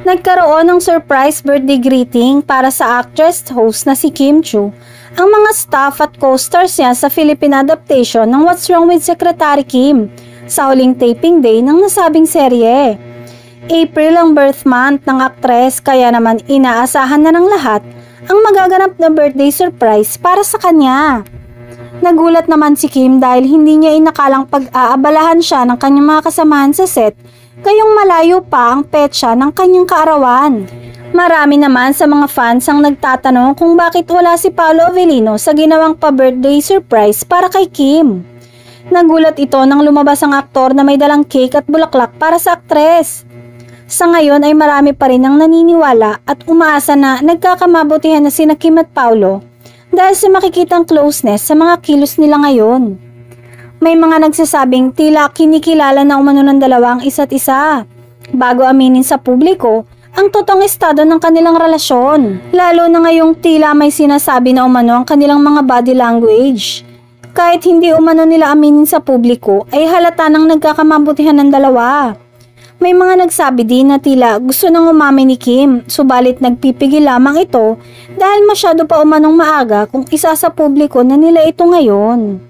Nagkaroon ng surprise birthday greeting para sa actress host na si Kim Chiu. Ang mga staff at co-stars niya sa Philippine adaptation ng What's Wrong with Secretary Kim sa huling taping day ng nasabing serye. April ang birth month ng aktres kaya naman inaasahan na ng lahat ang magaganap na birthday surprise para sa kanya. Nagulat naman si Kim dahil hindi niya inakalang pag-aabalahan siya ng kanyang mga kasamahan sa set kayong malayo pa ang petsa ng kanyang kaarawan. Marami naman sa mga fans ang nagtatanong kung bakit wala si Paolo Avellino sa ginawang pa-birthday surprise para kay Kim. Nagulat ito nang lumabas ang aktor na may dalang cake at bulaklak para sa aktres. Sa ngayon ay marami pa rin ang naniniwala at umaasa na nagkakamabutihan na sina Kim at Paolo dahil sa makikitang closeness sa mga kilos nila ngayon. May mga nagsasabing tila kinikilala na umano ng dalawa ang isa't isa bago aminin sa publiko ang totoong estado ng kanilang relasyon. Lalo na ngayong tila may sinasabi na umano ang kanilang mga body language. Kahit hindi umano nila aminin sa publiko ay halata nang nagkakamabutihan ng dalawa. May mga nagsabi din na tila gusto nang umamin ni Kim, subalit nagpipigil lamang ito dahil masyado pa umanong maaga kung isa sa publiko na nila ito ngayon.